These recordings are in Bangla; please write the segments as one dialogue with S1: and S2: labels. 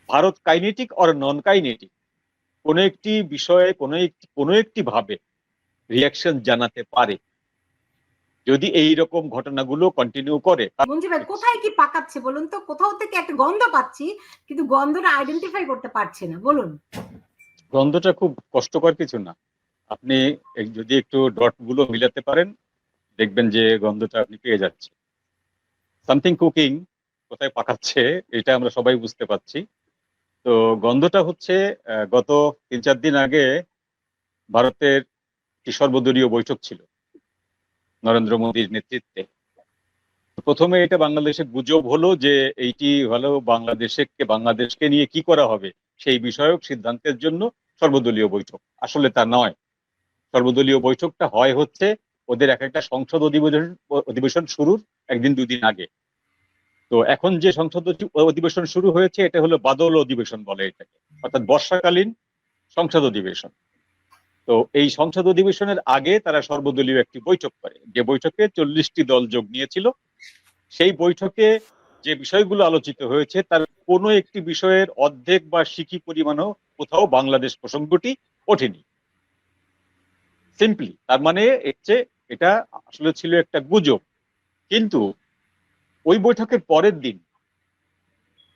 S1: Bharat kinetic or non kinetic কোনো একটি বিষয়ে কোনো একটি ভাবে রিয়াকশন জানাতে পারে যদি এই রকম ঘটনাগুলো কন্টিনিউ করে।
S2: মঞ্জু ভাই কোথায় কি পাকাচ্ছে বলুন তো? কোথাও থেকে একটা গন্ধ পাচ্ছি, কিন্তু গন্ধটা আইডেন্টিফাই করতে পারছি না, বলুন।
S1: গন্ধটা খুব কষ্টকর কিছু না, আপনি যদি একটু ডট গুলো মিলাতে পারেন দেখবেন যে গন্ধটা আপনি পেয়ে যাচ্ছে। সামথিং কুকিং, কোথায় পাকাচ্ছে এটা আমরা সবাই বুঝতে পারছি। তো গন্ধটা হচ্ছে গত 3-4 দিন আগে ভারতের একটি সর্বদলীয় বৈঠক ছিল নরেন্দ্র মোদীর নেতৃত্বে। প্রথমে এটা বাংলাদেশে গুজব হলো যে এইটি হলো বাংলাদেশকে নিয়ে কি করা হবে সেই বিষয়ক সিদ্ধান্তের জন্য সর্বদলীয় বৈঠক। আসলে তা নয়। সর্বদলীয় বৈঠকটা হচ্ছে ওদের একটা সংসদ অধিবেশন শুরুর 1-2 দিন আগে। তো এখন যে সংসদ অধিবেশন শুরু হয়েছে এটা হলো বাদল অধিবেশন বলে এটাকে, অর্থাৎ বর্ষাকালীন সংসদ অধিবেশন। তো এই সংসদ অধিবেশনের আগে তারা সর্বদলীয় একটি বৈঠক করে, যে বৈঠকে 40টি দল যোগ নিয়েছিল। সেই বৈঠকে যে বিষয়গুলো আলোচিত হয়েছে তার কোনো একটি বিষয়ের অর্ধেক বা সিকি পরিমাণও কোথাও বাংলাদেশ প্রসঙ্গটি ওঠেনি। সিম্পলি তার মানে এটা আসলে ছিল একটা গুজব। কিন্তু ওই বৈঠকের পরের দিন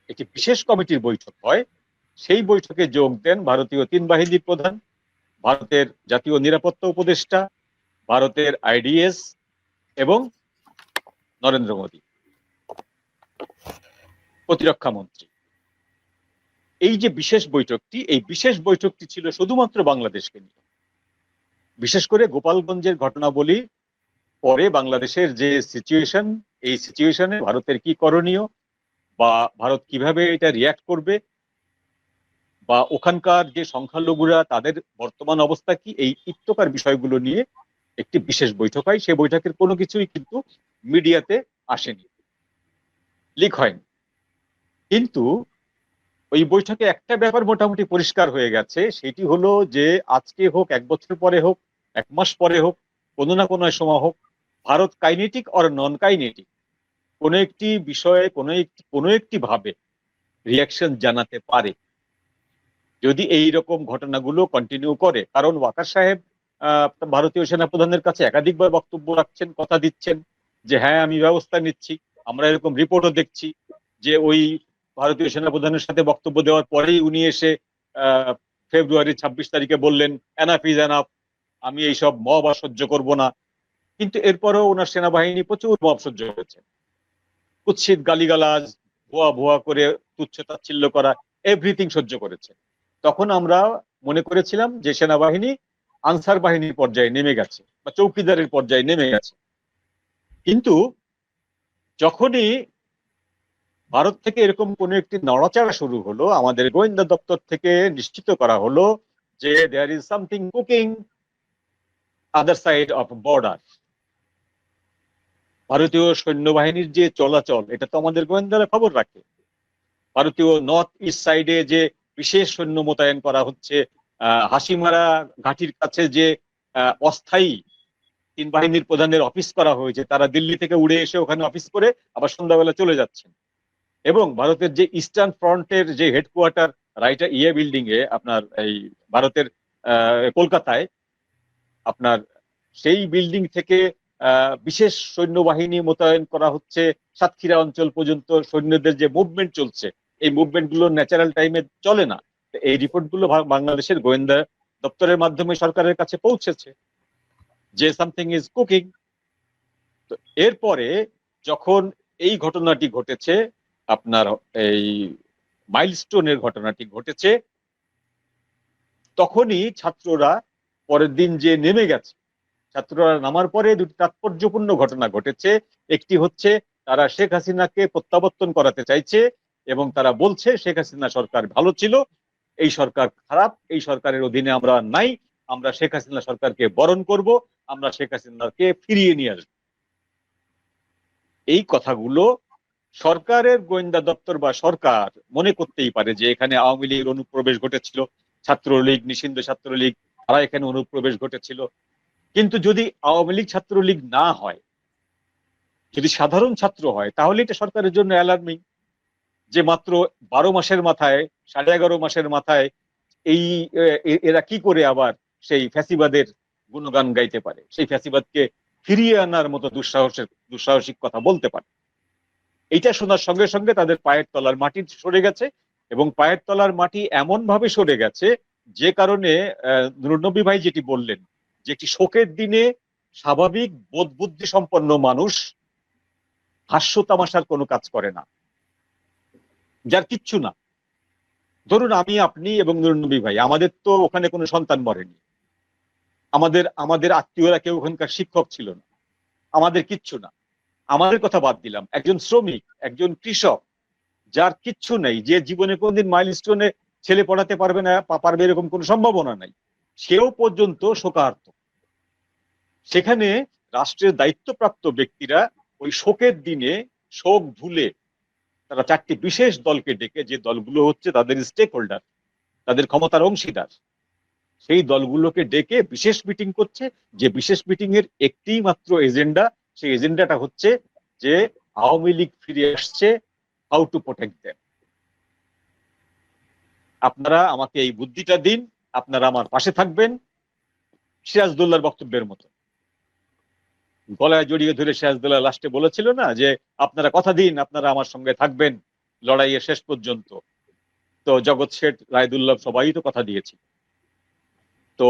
S1: একটি বিশেষ কমিটির বৈঠক হয়। সেই বৈঠকে যোগ দেন ভারতীয় 3 বাহিনীর প্রধান, ভারতের জাতীয় নিরাপত্তা উপদেষ্টা, ভারতের আইডিএস এবং নরেন্দ্র মোদী প্রতিরক্ষা মন্ত্রী। এই যে বিশেষ বৈঠকটি ছিল শুধুমাত্র বাংলাদেশকে নিয়ে। বিশেষ করে গোপালগঞ্জের ঘটনাবলী পরে বাংলাদেশের যে সিচুয়েশন, এই সিচুয়েশনে ভারতের কি করণীয় বা ভারত কিভাবে এটা রিয়াক্ট করবে বা ওখানকার যে সংখ্যালঘুরা তাদের বর্তমান অবস্থা কি, এই ইত্যকার বিষয়গুলো নিয়ে একটি বিশেষ বৈঠক হয়। সেই বৈঠকের কোনো কিছুই কিন্তু মিডিয়াতে আসেনি, লিক হয়নি। কিন্তু ওই বৈঠকে একটা ব্যাপার মোটামুটি পরিষ্কার হয়ে গেছে, সেটি হলো যে আজকে হোক, 1 বছর পরে হোক, 1 মাস পরে হোক, কোনো না কোনো সময় হোক, Bharat kinetic or non kinetic কোনো একটি বিষয়ে কোনো একটি ভাবে রিয়াকশন জানাতে পারে যদি এই রকম ঘটনাগুলো কন্টিনিউ করে। কারণ ওয়াকার সাহেব ভারতীয় সেনাপ্রধানের কাছে একাধিকবার বক্তব্য রাখছেন, কথা দিচ্ছেন যে হ্যাঁ আমি ব্যবস্থা নিচ্ছি। আমরা এরকম রিপোর্টও দেখছি যে ওই ভারতীয় সেনাপ্রধানের সাথে বক্তব্য দেওয়ার পরেই উনি এসে ফেব্রুয়ারি 26 তারিখে বললেন এনাফ ইজ এনাফ, আমি এইসব মব আর সহ্য করব না। কিন্তু এরপরেও ওনার সেনাবাহিনী প্রচুর মব সহ্য করেছে, কুৎসিত গালিগালাজ, ভুয়া ভুয়া করে তুচ্ছ তাচ্ছিল্য করা, এভরিথিং সহ্য করেছে। তখন আমরা মনে করেছিলাম যে সেনাবাহিনী আনসার বাহিনীর পর্যায়ে নেমে গেছে বা চৌকিদারের পর্যায়ে নেমে গেছে। কিন্তু যখনই ভারত থেকে এরকম কোন একটি নড়াচড়া শুরু হলো, আমাদের গোয়েন্দা দপ্তর থেকে নিশ্চিত করা হলো যে there is something cooking other side of border. ভারতীয় সৈন্যবাহিনীর যে চলাচল, এটা তো আমাদের গোয়েন্দারা খবর রাখে। ভারতীয় নর্থ ইস্ট সাইডে যে বিশেষ সৈন্য মোতায়েন করা হচ্ছে, হাসিমারা ঘাটির কাছে যে অস্থায়ী 3 বাহিনীর প্রধানের অফিস করা হয়েছে, তারা দিল্লি থেকে উড়ে এসে ওখানে অফিস করে আবার সন্ধ্যাবেলা চলে যাচ্ছেন। এবং ভারতের যে ইস্টার্ন ফ্রন্টের যে হেডকোয়ার্টার রাইটা বিল্ডিং এ আপনার এই ভারতের কলকাতায়, আপনার সেই বিল্ডিং থেকে বিশেষ সৈন্যবাহিনী মোতায়েন করা হচ্ছে। সাতক্ষীরা অঞ্চল পর্যন্ত সৈন্যদের যে মুভমেন্ট চলছে, এই মুভমেন্ট গুলো ন্যাচারাল টাইমে চলে না। এই রিপোর্ট গুলো বাংলাদেশের গোয়েন্দা দপ্তরের মাধ্যমে সরকারের কাছে পৌঁছেছে যে সামথিং ইজ কুকিং। তো এরপরে যখন এই ঘটনাটি ঘটেছে, আপনার এই মাইলস্টোনের ঘটনাটি ঘটেছে, তখনই ছাত্ররা পরের দিন যে নেমে গেছে, ছাত্ররা নামার পরে দুটি তাৎপর্যপূর্ণ ঘটনা ঘটেছে। একটি হচ্ছে তারা শেখ হাসিনাকে প্রত্যাবর্তন করাতে চাইছে এবং তারা বলছে শেখ হাসিনা সরকার ভালো ছিল, এই সরকার খারাপ, এই সরকারের অধীনে আমরা নাই, আমরা শেখ হাসিনা সরকারকে বরণ করব, আমরা শেখ হাসিনাকে ফিরিয়ে নিয়ে আসবো। এই কথাগুলো সরকারের গোয়েন্দা দপ্তর বা সরকার মনে করতেই পারে যে এখানে আওয়ামী লীগের অনুপ্রবেশ ঘটেছিল, ছাত্রলীগ, নিষিদ্ধ ছাত্রলীগ, তারা এখানে অনুপ্রবেশ ঘটেছিল। কিন্তু যদি আওয়ামী লীগ ছাত্রলীগ না হয়, যদি সাধারণ ছাত্র হয়, তাহলে এটা সরকারের জন্য অ্যালার্মিং যে মাত্র 12 মাসের মাথায় 11.5 মাসের মাথায় এই এরা কি করে আবার সেই ফ্যাসিবাদের গুণগান গাইতে পারে, সেই ফ্যাসিবাদকে ফিরিয়ে আনার মতো দুঃসাহসিক কথা বলতে পারে। এইটা শোনার সঙ্গে সঙ্গে তাদের পায়ের তলার মাটি সরে গেছে, এবং পায়ের তলার মাটি এমন ভাবে সরে গেছে যে কারণে নুরনবী ভাই যেটি বললেন, যে একটি শোকের দিনে স্বাভাবিক বোধ বুদ্ধি সম্পন্ন মানুষ হাস্য তামাশার কোনো কাজ করে না, যার কিচ্ছু না। ধরুন আমি, আপনি এবং নুরনবী ভাই, আমাদের তো ওখানে কোনো সন্তান মরেনি, আমাদের আত্মীয়রা কেউ ওখানকার শিক্ষক ছিল না, আমাদের কিচ্ছু না। আমাদের কথা বাদ দিলাম, একজন শ্রমিক, একজন কৃষক, যার কিচ্ছু নেই, যে জীবনে কোনদিন মাইলস্টোনে ছেলে পড়াতে পারবে না, পারবে এরকম কোনো সম্ভাবনা নাই, সেও পর্যন্ত শোকার্ত। সেখানে রাষ্ট্রের দায়িত্বপ্রাপ্ত ব্যক্তিরা ওই শোকের দিনে শোক ভুলে তারা 4টি বিশেষ দলকে ডেকে, যে দলগুলো হচ্ছে তাদের স্টেক হোল্ডার, তাদের ক্ষমতার অংশীদার, সেই দলগুলোকে ডেকে বিশেষ মিটিং করছে, যে বিশেষ মিটিং এর একটি মাত্র এজেন্ডা, সেই এজেন্ডাটা হচ্ছে যে আওয়ামী লীগ ফিরে আসছে, হাউ টু প্রোটেক্ট দেম। আপনারা আমাকে এই বুদ্ধিটা দিন, আপনারা আমার পাশে থাকবেন। সিরাজদৌল্লার বক্তব্যের মতো গলায় জড়িয়ে ধরে সিরাজদৌল্লা লাস্টে বলেছিল না যে আপনারা কথা দিন, আপনারা আমার সঙ্গে থাকবেন লড়াইয়ের শেষ পর্যন্ত। তো জগৎ শেঠ, রায়দুল্লাহ সবাই তো কথা দিয়েছে। তো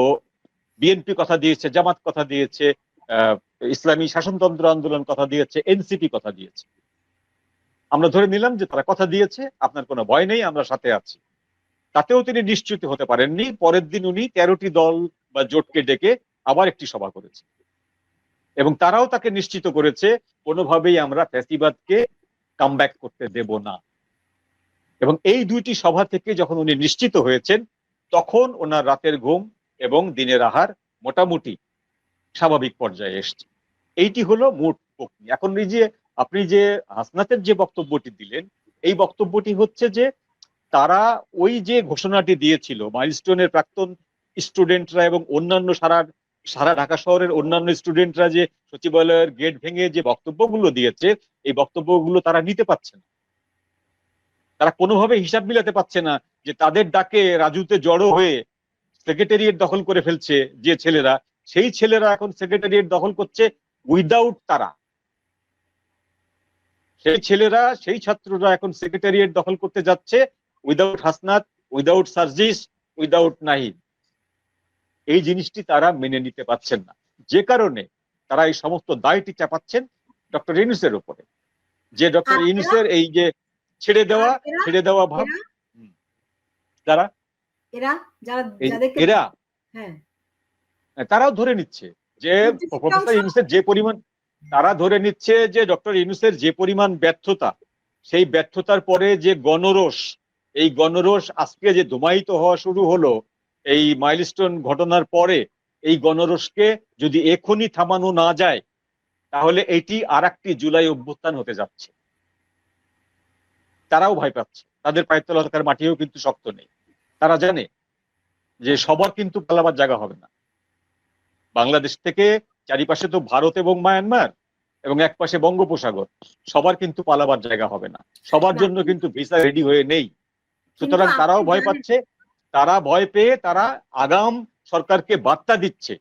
S1: বিএনপি কথা দিয়েছে, জামাত কথা দিয়েছে, ইসলামী শাসনতন্ত্র আন্দোলন কথা দিয়েছে, এনসিপি কথা দিয়েছে। আমরা ধরে নিলাম যে তারা কথা দিয়েছে, আপনার কোনো ভয় নেই, আমরা সাথে আছি। তাতেও তিনি নিশ্চিত হতে পারেননি। পরের দিন উনি 13টি দল বা জোটকে ডেকে আবার একটি সভা করেছে, এবং তারাও তাকে নিশ্চিত করেছে কোনোভাবেই আমরা ফ্যাসিবাদকে কামব্যাক করতে দেব না। এবং এই 2টি সভা থেকে যখন উনি নিশ্চিত হয়েছেন, তখন ওনার রাতের ঘুম এবং দিনের আহার মোটামুটি স্বাভাবিক পর্যায়ে এসছে। এইটি হলো মোট প্রক্রিয়া। এখন এই যে আপনি যে হাসনাতের যে বক্তব্যটি দিলেন, এই বক্তব্যটি হচ্ছে যে তারা ওই যে ঘোষণাটি দিয়েছিল, মাইলস্টোনের প্রাক্তন স্টুডেন্টরা এবং অন্যান্য সারা ঢাকা শহরের অন্যান্য স্টুডেন্টরা যে সচিবালয়ের গেট ভেঙে যে বক্তব্যগুলো দিয়েছে, এই বক্তব্যগুলো তারা নিতে পারছে না। তারা কোনোভাবে হিসাব মিলাতে পারছে না যে তাদের ডাকে রাজুতে জড়ো হয়ে সেক্রেটারিয়েট দখল করে ফেলছে যে ছেলেরা, সেই ছেলেরা এখন সেক্রেটারিয়েট দখল করছে উইদাউট তারা। সেই ছেলেরা, সেই ছাত্ররা এখন সেক্রেটারিয়েট দখল করতে যাচ্ছে without Hasnat, without Sarjis, without Nahid. এই জিনিসটি তারা মেনে নিতে পারছেন না, যে কারণে তারা এই সমস্ত দায়টি চাপাচ্ছেন ডক্টর ইউনূসের উপরে। যে ডক্টর ইউনূসের এই যে ছেড়ে দেওয়া ভাব, যারা এরা তারাও ধরে নিচ্ছে যে প্রফেসর ইউনূসের যে পরিমাণ, তারা ধরে নিচ্ছে যে ডক্টর ইউনূসের যে পরিমাণ ব্যর্থতা, সেই ব্যর্থতার পরে যে গণরোষ, এই গণরোষ আজকে যে ধুমায়িত হওয়া শুরু হলো এই মাইলস্টোন ঘটনার পরে, এই গণরোষকে যদি এখনই থামানো না যায়, তাহলে এটি আরেকটি জুলাই অভ্যুত্থান হতে যাচ্ছে। তারাও ভয় পাচ্ছে, তাদের পায়ের তলা থাকার মাটিও কিন্তু শক্ত নেই। তারা জানে যে সবার কিন্তু পালাবার জায়গা হবে না। বাংলাদেশ থেকে চারিপাশে তো ভারত এবং মায়ানমার, এবং এক পাশে বঙ্গোপসাগর, সবার কিন্তু পালাবার জায়গা হবে না, সবার জন্য কিন্তু ভিসা রেডি হয়ে নেই। সুতরাং তারাও ভয় পাচ্ছে, তারা ভয় পেয়ে তারা আগাম সরকারকে বার্তা দিচ্ছে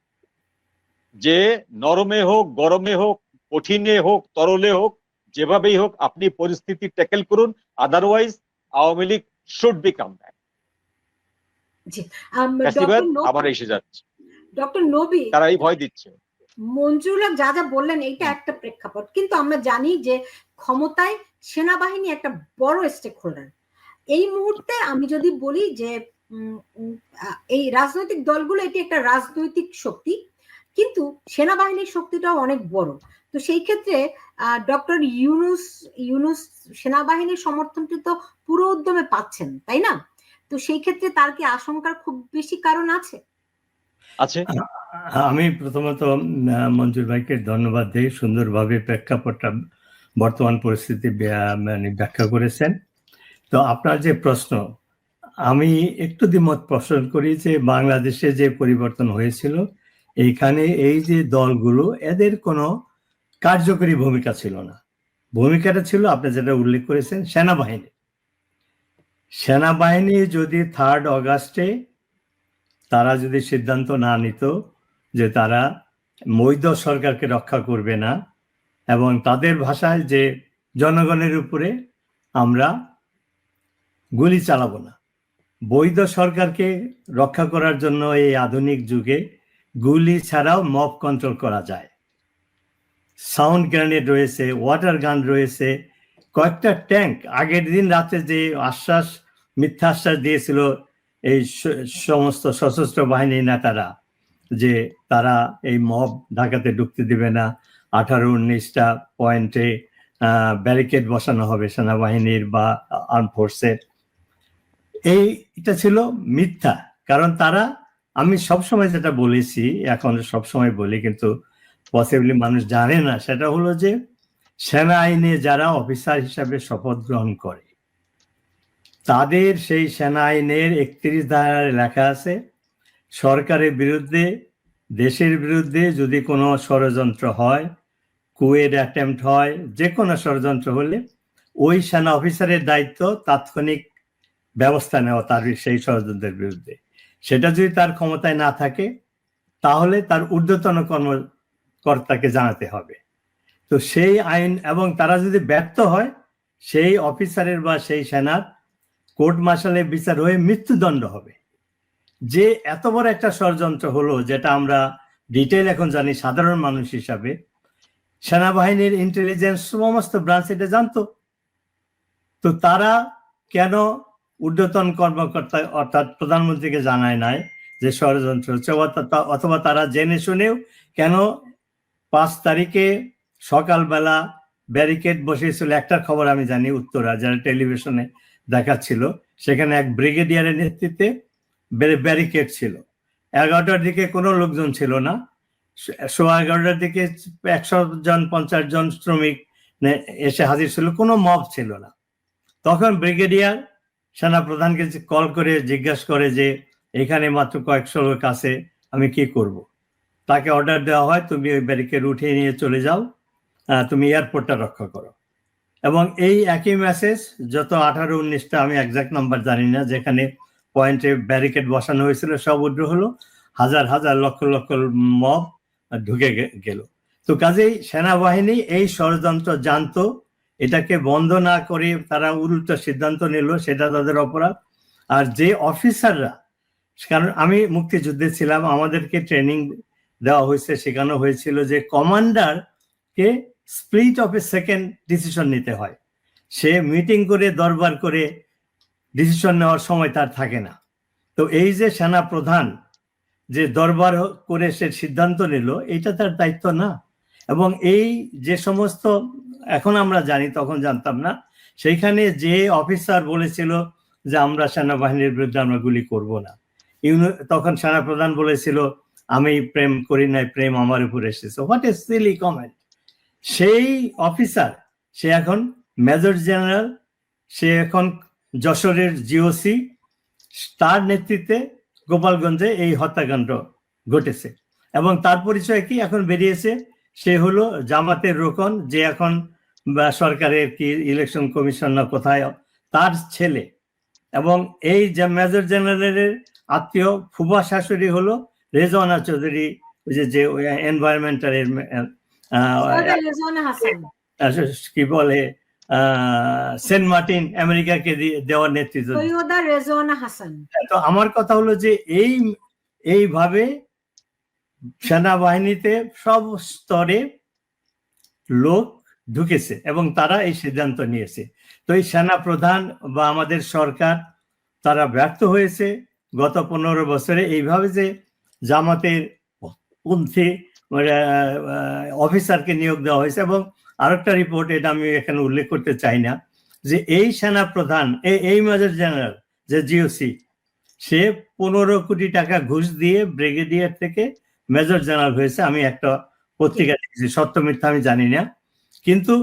S1: যে নরমে হোক, গরমে হোক, কঠিনে হোক, তরলে হোক, যেভাবেই হোক আপনি পরিস্থিতি ট্যাকেল করুন, otherwise Awami League should be come back. আবার এসে যাচ্ছে,
S2: ডক্টর নবী
S1: তারা এই ভয় দিচ্ছে।
S2: মঞ্জুরুল যা যা বললেন এইটা একটা প্রেক্ষাপট, কিন্তু আমরা জানি যে ক্ষমতায় সেনাবাহিনী একটা বড় স্টেক হোল্ডার। এই মুহূর্তে আমি যদি বলি যে এই রাজনৈতিক দলগুলো এটি একটা রাজনৈতিক শক্তি, কিন্তু সেনাবাহিনীর শক্তিটাও অনেক বড়। তো সেই ক্ষেত্রে ডক্টর ইউনূস সেনাবাহিনীর সমর্থনটি তো পুরো উদ্যমে পাচ্ছেন, তাই না? তো সেই ক্ষেত্রে তার কি আশঙ্কার খুব বেশি কারণ আছে?
S3: আমি প্রথমত মঞ্জুর ভাইকে ধন্যবাদ দিই, সুন্দরভাবে প্রেক্ষাপটটা বর্তমান পরিস্থিতি ব্যাখ্যা করেছেন। তো আপনার যে প্রশ্ন, আমি একটু দ্বিমত পোষণ করি যে বাংলাদেশে যে পরিবর্তন হয়েছিল, এইখানে এই যে দলগুলো, এদের কোনো কার্যকরী ভূমিকা ছিল না। ভূমিকাটা ছিল আপনি যেটা উল্লেখ করেছেন সেনাবাহিনী। সেনাবাহিনী যদি 3 অগাস্টে তারা যদি সিদ্ধান্ত না নিত যে তারা বৈধ সরকারকে রক্ষা করবে না, এবং তাদের ভাষায় যে জনগণের উপরে আমরা গুলি চালাবো না, বৈধ সরকারকে রক্ষা করার জন্য এই আধুনিক যুগে গুলি ছাড়াও মব কন্ট্রোল করা যায়। সাউন্ড গ্রেনেড রয়েছে, ওয়াটার গান রয়েছে, কয়েকটা ট্যাঙ্ক। আগের দিন রাতে যে মিথ্যা আশ্বাস দিয়েছিল এই সমস্ত সশস্ত্র বাহিনীর নেতারা যে তারা এই মব ঢাকাতে ঢুকতে দিবে না, 18-19টা পয়েন্টে ব্যারিকেড বসানো হবে সেনাবাহিনীর বা আর্ম ফোর্সের, এটা ছিল মিথ্যা। কারণ তারা, আমি সবসময় যেটা বলেছি, এখন সবসময় বলি কিন্তু পসিবলি মানুষ জানে না, সেটা হলো যে সেনা আইনে যারা অফিসার হিসাবে শপথ গ্রহণ করে তাদের সেই সেনা আইনের 31 ধারায় লেখা আছে, সরকারের বিরুদ্ধে, দেশের বিরুদ্ধে যদি কোনো ষড়যন্ত্র হয়, কুয়েড অ্যাটেম্পট হয়, যে কোনো ষড়যন্ত্র হলে ওই সেনা অফিসারের দায়িত্ব তাৎক্ষণিক ব্যবস্থা নেওয়া তার সেই ষড়যন্ত্রের বিরুদ্ধে। সেটা যদি তার ক্ষমতায় না থাকে তাহলে তার ঊর্ধ্বতন কর্মকর্তাকে জানাতে হবে। তো সেই আইন, এবং তারা যদি ব্যর্থ হয় সেই অফিসারের বা সেই সেনার কোর্ট মার্শালে বিচার হয়ে মৃত্যুদণ্ড হবে। যে এত বড় একটা ষড়যন্ত্র হলো, যেটা আমরা ডিটেইল এখন জানি সাধারণ মানুষ হিসাবে, সেনাবাহিনীর ইন্টেলিজেন্স সমস্ত ব্রাঞ্চ এটা জানতো। তো তারা কেন ঊর্ধ্বতন কর্মকর্তা অর্থাৎ প্রধানমন্ত্রীকে জানায় নাই যে ষড়যন্ত্র হচ্ছে, অথবা তারা জেনে শুনেও কেন 5 তারিখে সকালবেলা ব্যারিকেড বসিয়েছিল? একটা খবর আমি জানি, উত্তরা, যারা টেলিভিশনে দেখাচ্ছিল, সেখানে এক ব্রিগেডিয়ারের নেতৃত্বে ব্যারিকেড ছিল। 11টার দিকে কোনো লোকজন ছিল না, 11:15টার দিকে 100 জন 50 জন শ্রমিক এসে হাজির ছিল, কোনো মব ছিল না। তখন ব্রিগেডিয়ার সেনাপ্রধানকে কল করে জিজ্ঞাসা করে যে এখানে মাত্র কয়েকশো লোক আছে, আমি কি করব? তাকে অর্ডার দেওয়া হয়, তুমি ওই ব্যারিকেড উঠিয়ে নিয়ে চলে যাও, তুমি এয়ারপোর্টটা রক্ষা করো। এবং এই একই মেসেজ যত 18-19টা, আমি একজাক্ট নাম্বার জানি না, যেখানে পয়েন্টে ব্যারিকেড বসানো হয়েছিল সব উদ্র হলো, হাজার হাজার লক্ষ লক্ষ মব ঢুকে গেল। তো কাজেই সেনাবাহিনী এই ষড়যন্ত্র জানতো, এটাকে বন্ধ না করে তারা উল্টো সিদ্ধান্ত নিল, সেটা তাদের অপরাধ। আর যে অফিসাররা, কারণ আমি মুক্তিযুদ্ধে ছিলাম, আমাদেরকে ট্রেনিং দেওয়া হয়েছে, শেখানো হয়েছিল যে কমান্ডারকে split of a second decision নিতে হয়। সে মিটিং করে দরবার করে ডিসিশন নেওয়ার সময় তার থাকে না। তো এই যে সেনা প্রধান যে দরবার করে সে সিদ্ধান্ত নিল, এটা তার দায়িত্ব না। এবং এই যে সমস্ত এখন আমরা জানি, তখন জানতাম না, সেইখানে যে অফিসার বলেছিল যে আমরা সেনাবাহিনীর বিরুদ্ধে আমরা গুলি করব না, তখন সেনাপ্রধান বলেছিল আমি প্রেম করি নাই, প্রেম আমার উপর এসেছে। What a Seely comment. সেই অফিসার, সে এখন মেজর জেনারেল, সে এখন যশোরের জিওসি, তার নেতৃত্বে গোপালগঞ্জে এই হত্যাকাণ্ড ঘটেছে। এবং তার পরিচয় কি এখন বেরিয়েছে, সে হলো জামাতের রোকন, যে এখন সরকারের কি ইলেকশন কমিশন না কোথায়, তার ছেলে। এবং এই যে মেজর জেনারেলের আত্মীয় ফুফা শাশুড়ি হলো রেজওয়ানা চৌধুরী, ওই যে এনভায়রনমেন্টালের কি বলে সেন্ট মার্টিন আমেরিকাকে দেওয়ার নেতৃত্ব। তো আমার কথা হলো যে এইভাবে সেনাবাহিনীতে সব স্তরে লোক ঢুকেছে এবং তারা এই সিদ্ধান্ত নিয়েছে। তো এই সেনা প্রধান বা আমাদের সরকার, তারা ব্যর্থ হয়েছে গত 15 বছরে এইভাবে যে জামাতের পন্থী অফিসারকে নিয়োগ দেওয়া হয়েছে। এবং আরেকটা রিপোর্ট, এটা আমি এখানে উল্লেখ করতে চাই না, যে এই সেনা প্রধান, এই মেজর জেনারেল যে জিওসি, সে 15 কোটি টাকা ঘুষ দিয়ে ব্রিগেডিয়ার থেকে মেজর জেনারেল হয়েছে। আমি একটা পত্রিকা দেখেছি, সত্য মিথ্যা আমি জানি না, কিন্তু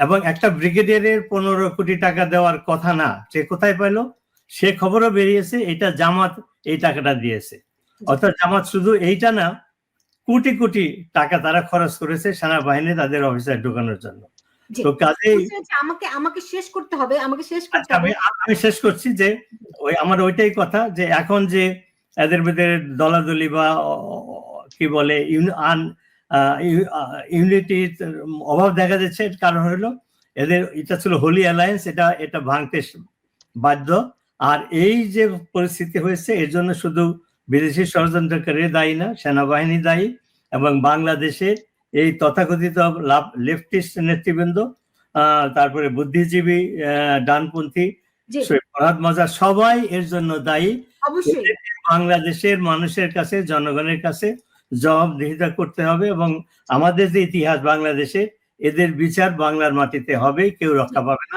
S3: এবং একটা ব্রিগেডিয়ারের 15 কোটি টাকা দেওয়ার কথা না, সে কোথায় পেল? সে খবরও বেরিয়েছে এটা জামাত এই টাকাটা দিয়েছে। অর্থাৎ জামাত শুধু এইটা না, কোটি কোটি টাকা তারা খরচ করেছে সেনাবাহিনী তাদের অফিসার ঢোকানোর জন্য।
S2: জি,
S3: তো কাজেই
S2: বুঝতে পেরেছি। আমাকে শেষ করতে হবে, আমাকে শেষ করতে
S3: আচ্ছা
S2: হবে।
S3: আমি শেষ করছি যে আমার ওইটাই কথা যে এখন যে এদের ভিতরে দলাদলি বা কি বলে ইউনিটির অভাব দেখা যাচ্ছে, এর কারণ হলো এদের এটা ছিল হোলি অ্যালায়েন্স, এটা ভাঙতে বাধ্য। আর এই যে পরিস্থিতি হয়েছে এর জন্য শুধু বিদেশি ষড়যন্ত্রকারী দায়ী না, সেনাবাহিনী দায়ী এবং বাংলাদেশের এই তথাকথিত লেফটিস্ট নেতৃবৃন্দ, তারপরে বুদ্ধিজীবী, ডানপন্থী,
S2: জি,
S3: ফরহাদ মজার, সবাই এর জন্য দায়ী।
S2: অবশ্যই।
S3: এদেরকে বাংলাদেশের মানুষের কাছে, জনগণের কাছে জবাবদিহিতা করতে হবে এবং আমাদের যে ইতিহাস বাংলাদেশে, এদের বিচার বাংলার মাটিতে হবে, কেউ রক্ষা পাবে না।